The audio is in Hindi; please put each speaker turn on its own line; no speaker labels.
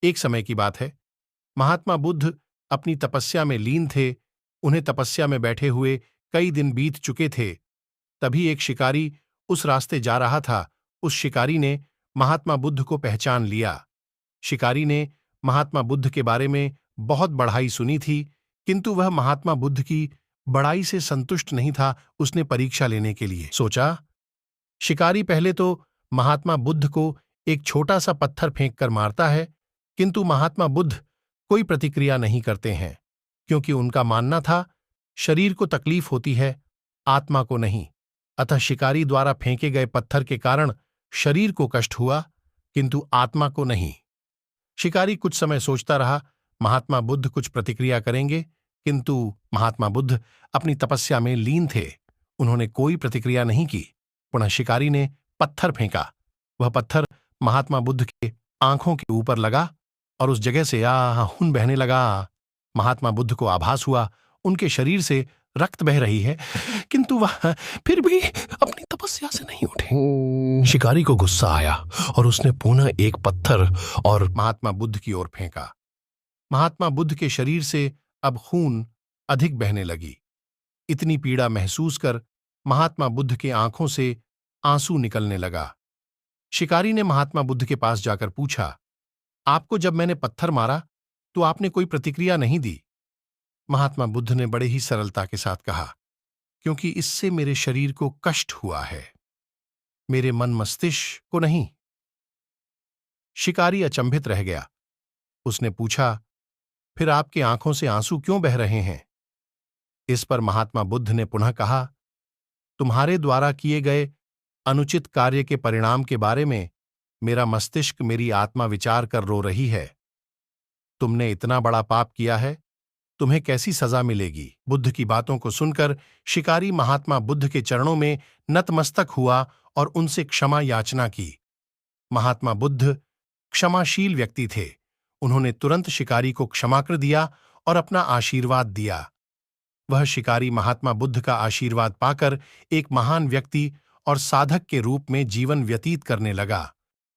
एक समय की बात है, महात्मा बुद्ध अपनी तपस्या में लीन थे। उन्हें तपस्या में बैठे हुए कई दिन बीत चुके थे। तभी एक शिकारी उस रास्ते जा रहा था। उस शिकारी ने महात्मा बुद्ध को पहचान लिया। शिकारी ने महात्मा बुद्ध के बारे में बहुत बढ़ाई सुनी थी, किंतु वह महात्मा बुद्ध की बड़ाई से संतुष्ट नहीं था। उसने परीक्षा लेने के लिए सोचा। शिकारी पहले तो महात्मा बुद्ध को एक छोटा सा पत्थर फेंककर मारता है, किंतु महात्मा बुद्ध कोई प्रतिक्रिया नहीं करते हैं, क्योंकि उनका मानना था शरीर को तकलीफ होती है, आत्मा को नहीं। अतः शिकारी द्वारा फेंके गए पत्थर के कारण शरीर को कष्ट हुआ, किंतु आत्मा को नहीं। शिकारी कुछ समय सोचता रहा, महात्मा बुद्ध कुछ प्रतिक्रिया करेंगे, किंतु महात्मा बुद्ध अपनी तपस्या में लीन थे। उन्होंने कोई प्रतिक्रिया नहीं की। पुनः शिकारी ने पत्थर फेंका। वह पत्थर महात्मा बुद्ध के आंखों के ऊपर लगा और उस जगह से खून बहने लगा। महात्मा बुद्ध को आभास हुआ उनके शरीर से रक्त बह रही है, किंतु वह फिर भी अपनी तपस्या से नहीं उठे। शिकारी को गुस्सा आया और उसने पुनः एक पत्थर और महात्मा बुद्ध की ओर फेंका। महात्मा बुद्ध के शरीर से अब खून अधिक बहने लगी। इतनी पीड़ा महसूस कर महात्मा बुद्ध के आंखों से आंसू निकलने लगा। शिकारी ने महात्मा बुद्ध के पास जाकर पूछा, आपको जब मैंने पत्थर मारा तो आपने कोई प्रतिक्रिया नहीं दी। महात्मा बुद्ध ने बड़े ही सरलता के साथ कहा, क्योंकि इससे मेरे शरीर को कष्ट हुआ है, मेरे मन मस्तिष्क को नहीं। शिकारी अचंभित रह गया। उसने पूछा, फिर आपके आंखों से आंसू क्यों बह रहे हैं? इस पर महात्मा बुद्ध ने पुनः कहा, तुम्हारे द्वारा किए गए अनुचित कार्य के परिणाम के बारे में मेरा मस्तिष्क, मेरी आत्मा विचार कर रो रही है। तुमने इतना बड़ा पाप किया है, तुम्हें कैसी सजा मिलेगी? बुद्ध की बातों को सुनकर शिकारी महात्मा बुद्ध के चरणों में नतमस्तक हुआ और उनसे क्षमा याचना की। महात्मा बुद्ध क्षमाशील व्यक्ति थे। उन्होंने तुरंत शिकारी को क्षमा कर दिया और अपना आशीर्वाद दिया। वह शिकारी महात्मा बुद्ध का आशीर्वाद पाकर एक महान व्यक्ति और साधक के रूप में जीवन व्यतीत करने लगा।